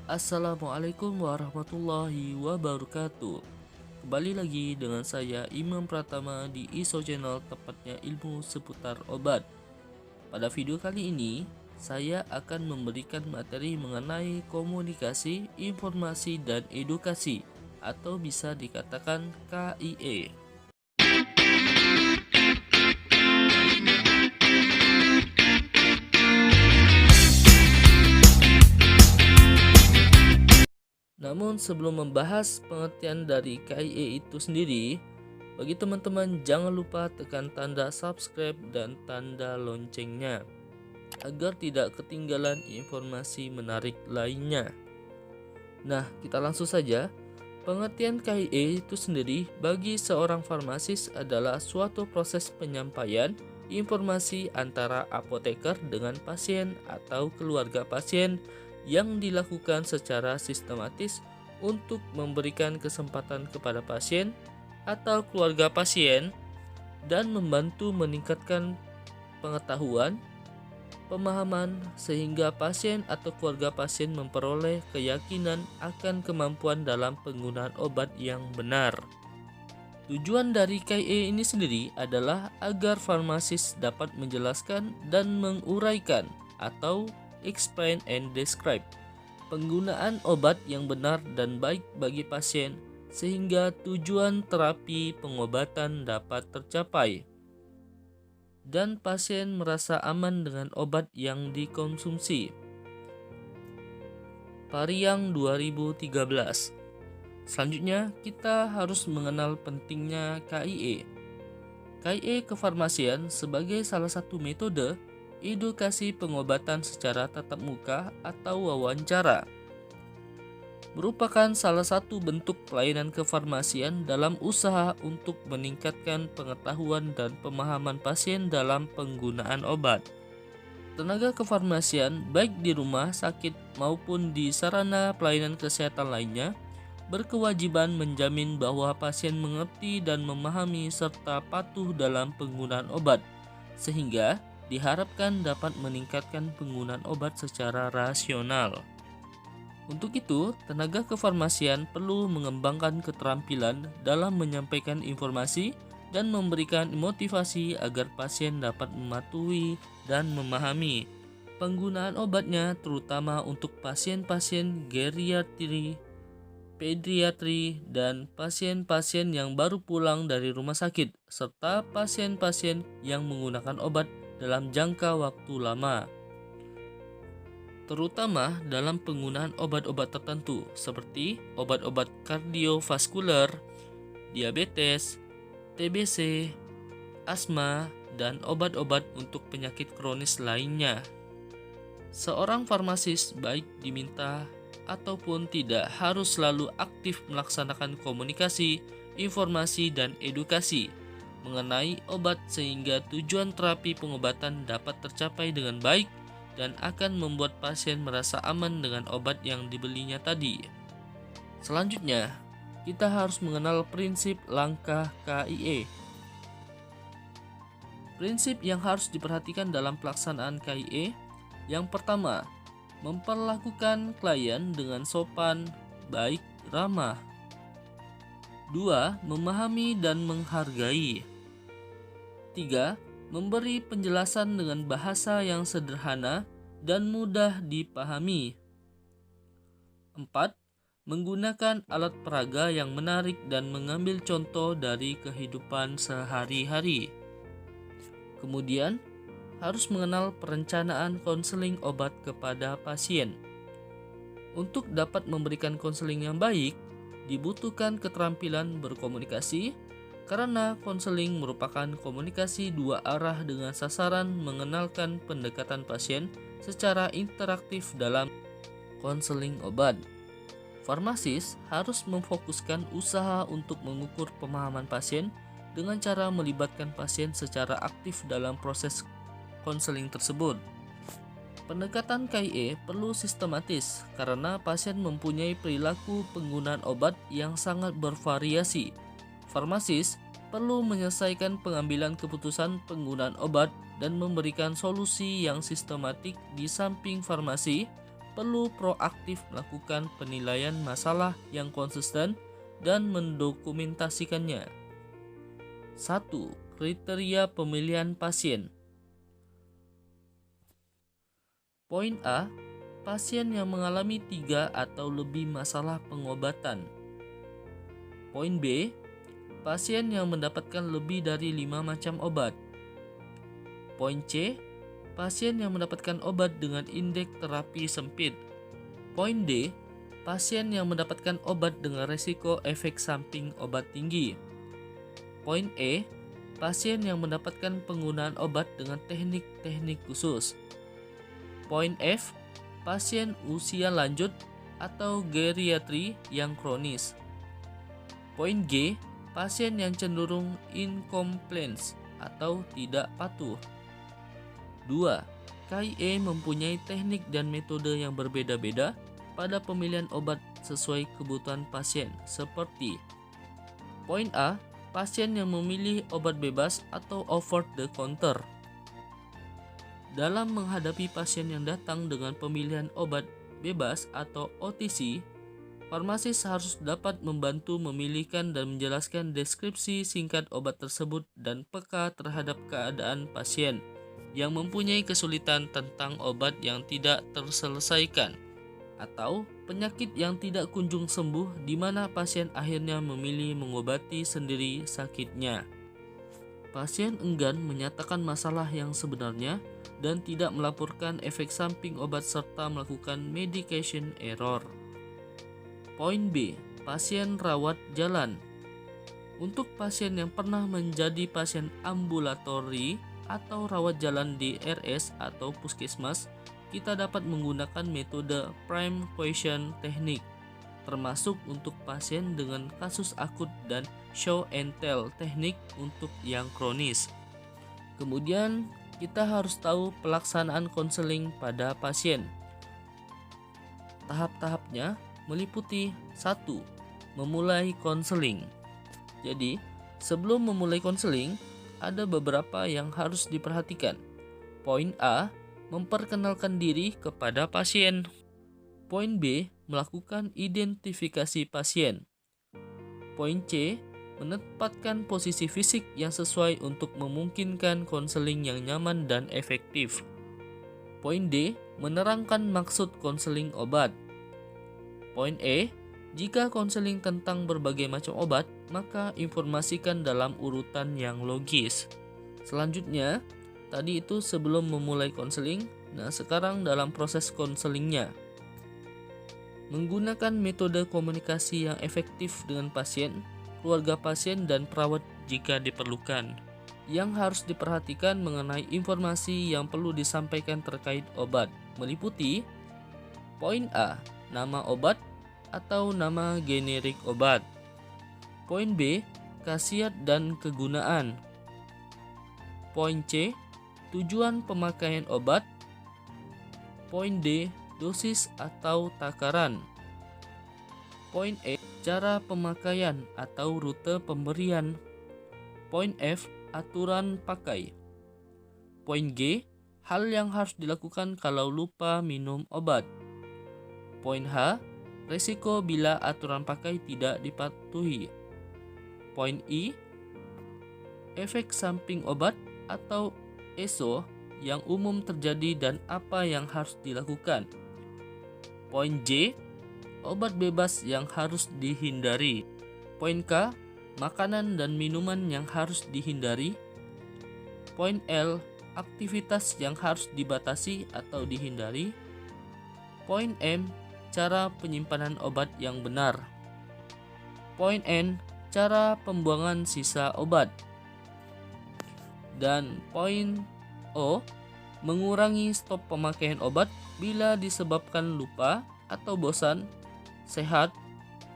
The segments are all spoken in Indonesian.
Assalamualaikum warahmatullahi wabarakatuh. Kembali lagi dengan saya Imam Pratama di ISO Channel, tepatnya ilmu seputar obat. Pada video kali ini, saya akan memberikan materi mengenai komunikasi, informasi, dan edukasi, atau bisa dikatakan KIE. Namun sebelum membahas pengertian dari KIE itu sendiri, bagi teman-teman jangan lupa tekan tanda subscribe dan tanda loncengnya agar tidak ketinggalan informasi menarik lainnya. Nah, kita langsung saja. Pengertian KIE itu sendiri bagi seorang farmasis adalah suatu proses penyampaian informasi antara apoteker dengan pasien atau keluarga pasien yang dilakukan secara sistematis untuk memberikan kesempatan kepada pasien atau keluarga pasien dan membantu meningkatkan pengetahuan, pemahaman sehingga pasien atau keluarga pasien memperoleh keyakinan akan kemampuan dalam penggunaan obat yang benar. Tujuan dari KIE ini sendiri adalah agar farmasis dapat menjelaskan dan menguraikan atau explain and describe penggunaan obat yang benar dan baik bagi pasien sehingga tujuan terapi pengobatan dapat tercapai dan pasien merasa aman dengan obat yang dikonsumsi. Pariang 2013. Selanjutnya, kita harus mengenal pentingnya KIE. KIE kefarmasian sebagai salah satu metode edukasi pengobatan secara tatap muka atau wawancara merupakan salah satu bentuk pelayanan kefarmasian dalam usaha untuk meningkatkan pengetahuan dan pemahaman pasien dalam penggunaan obat. Tenaga kefarmasian baik di rumah sakit maupun di sarana pelayanan kesehatan lainnya berkewajiban menjamin bahwa pasien mengerti dan memahami serta patuh dalam penggunaan obat, sehingga diharapkan dapat meningkatkan penggunaan obat secara rasional. Untuk itu, tenaga kefarmasian perlu mengembangkan keterampilan dalam menyampaikan informasi dan memberikan motivasi agar pasien dapat mematuhi dan memahami penggunaan obatnya, terutama untuk pasien-pasien geriatri, pediatri, dan pasien-pasien yang baru pulang dari rumah sakit, serta pasien-pasien yang menggunakan obat dalam jangka waktu lama, terutama dalam penggunaan obat-obat tertentu seperti obat-obat kardiovaskuler, diabetes, TBC, asma, dan obat-obat untuk penyakit kronis lainnya. Seorang farmasis baik diminta ataupun tidak harus selalu aktif melaksanakan komunikasi, informasi, dan edukasi mengenai obat sehingga tujuan terapi pengobatan dapat tercapai dengan baik dan akan membuat pasien merasa aman dengan obat yang dibelinya tadi. Selanjutnya, kita harus mengenal prinsip langkah KIE. Prinsip yang harus diperhatikan dalam pelaksanaan KIE. Yang pertama, memperlakukan klien dengan sopan, baik, ramah. 2. Memahami dan menghargai. 3. Memberi penjelasan dengan bahasa yang sederhana dan mudah dipahami. 4. Menggunakan alat peraga yang menarik dan mengambil contoh dari kehidupan sehari-hari. Kemudian, harus mengenal perencanaan konseling obat kepada pasien. Untuk dapat memberikan konseling yang baik, dibutuhkan keterampilan berkomunikasi, karena konseling merupakan komunikasi dua arah dengan sasaran mengenalkan pendekatan pasien secara interaktif dalam konseling obat. Farmasis harus memfokuskan usaha untuk mengukur pemahaman pasien dengan cara melibatkan pasien secara aktif dalam proses konseling tersebut. Pendekatan KIE perlu sistematis karena pasien mempunyai perilaku penggunaan obat yang sangat bervariasi. Farmasis perlu menyelesaikan pengambilan keputusan penggunaan obat dan memberikan solusi yang sistematik. Di samping farmasi, perlu proaktif melakukan penilaian masalah yang konsisten dan mendokumentasikannya. 1. Kriteria pemilihan pasien. Poin A, pasien yang mengalami 3 atau lebih masalah pengobatan. Poin B, pasien yang mendapatkan lebih dari 5 macam obat. Poin C, pasien yang mendapatkan obat dengan indeks terapi sempit. Poin D, pasien yang mendapatkan obat dengan resiko efek samping obat tinggi. Poin E, pasien yang mendapatkan penggunaan obat dengan teknik-teknik khusus. Poin F, pasien usia lanjut atau geriatri yang kronis. Poin G, pasien yang cenderung incompliance atau tidak patuh. 2. KIE mempunyai teknik dan metode yang berbeda-beda pada pemilihan obat sesuai kebutuhan pasien, seperti poin A, pasien yang memilih obat bebas atau over the counter. Dalam menghadapi pasien yang datang dengan pemilihan obat bebas atau OTC, farmasis harus dapat membantu memilihkan dan menjelaskan deskripsi singkat obat tersebut dan peka terhadap keadaan pasien yang mempunyai kesulitan tentang obat yang tidak terselesaikan atau penyakit yang tidak kunjung sembuh di mana pasien akhirnya memilih mengobati sendiri sakitnya. Pasien enggan menyatakan masalah yang sebenarnya dan tidak melaporkan efek samping obat serta melakukan medication error. Poin B, pasien rawat jalan. Untuk pasien yang pernah menjadi pasien ambulatori atau rawat jalan di RS atau puskesmas, kita dapat menggunakan metode prime question teknik, termasuk untuk pasien dengan kasus akut dan show and tell teknik untuk yang kronis. Kemudian kita harus tahu pelaksanaan konseling pada pasien. Tahap-tahapnya meliputi 1. Memulai konseling. Jadi, sebelum memulai konseling, ada beberapa yang harus diperhatikan. Poin A, memperkenalkan diri kepada pasien. Poin B, melakukan identifikasi pasien. Poin C, menempatkan posisi fisik yang sesuai untuk memungkinkan konseling yang nyaman dan efektif. Poin D, menerangkan maksud konseling obat. Poin E, jika konseling tentang berbagai macam obat, maka informasikan dalam urutan yang logis. Selanjutnya, tadi itu sebelum memulai konseling. Nah, sekarang dalam proses konselingnya. Menggunakan metode komunikasi yang efektif dengan pasien, keluarga pasien, dan perawat jika diperlukan. Yang harus diperhatikan mengenai informasi yang perlu disampaikan terkait obat meliputi poin A, nama obat atau nama generik obat. Poin B, khasiat dan kegunaan. Poin C, tujuan pemakaian obat. Poin D, dosis atau takaran. Poin E, cara pemakaian atau rute pemberian. Poin F, aturan pakai. Poin G, hal yang harus dilakukan kalau lupa minum obat. Poin H, resiko bila aturan pakai tidak dipatuhi. Poin I, efek samping obat atau ESO yang umum terjadi dan apa yang harus dilakukan. Poin J, obat bebas yang harus dihindari. Poin K, makanan dan minuman yang harus dihindari. Poin L, aktivitas yang harus dibatasi atau dihindari. Poin M, cara penyimpanan obat yang benar. Poin N, cara pembuangan sisa obat. Dan poin O, mengurangi stok pemakaian obat bila disebabkan lupa atau bosan, sehat,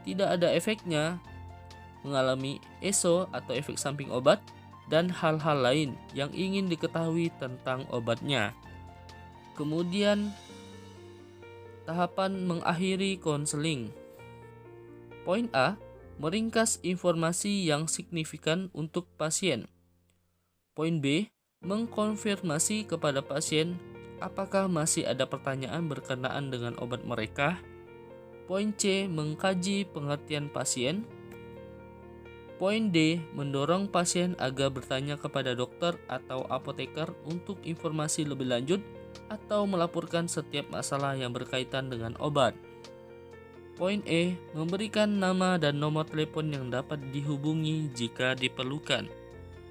tidak ada efeknya, mengalami ESO atau efek samping obat, dan hal-hal lain yang ingin diketahui tentang obatnya. Kemudian, tahapan mengakhiri konseling. Poin A, meringkas informasi yang signifikan untuk pasien. Poin B, mengkonfirmasi kepada pasien apakah masih ada pertanyaan berkenaan dengan obat mereka? Poin C, mengkaji pengertian pasien. Poin D, mendorong pasien agar bertanya kepada dokter atau apoteker untuk informasi lebih lanjut atau melaporkan setiap masalah yang berkaitan dengan obat. Poin E, memberikan nama dan nomor telepon yang dapat dihubungi jika diperlukan.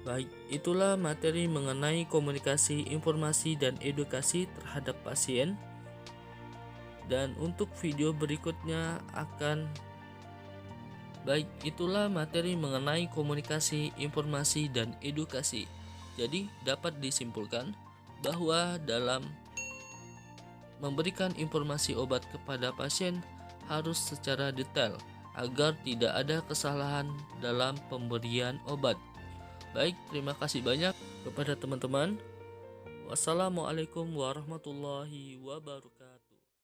Baik, itulah materi mengenai komunikasi, informasi, dan edukasi terhadap pasien. Dan untuk video berikutnya itulah materi mengenai komunikasi, informasi, dan edukasi. Jadi dapat disimpulkan bahwa dalam memberikan informasi obat kepada pasien harus secara detail agar tidak ada kesalahan dalam pemberian obat. Baik, terima kasih banyak kepada teman-teman. Wassalamualaikum warahmatullahi wabarakatuh.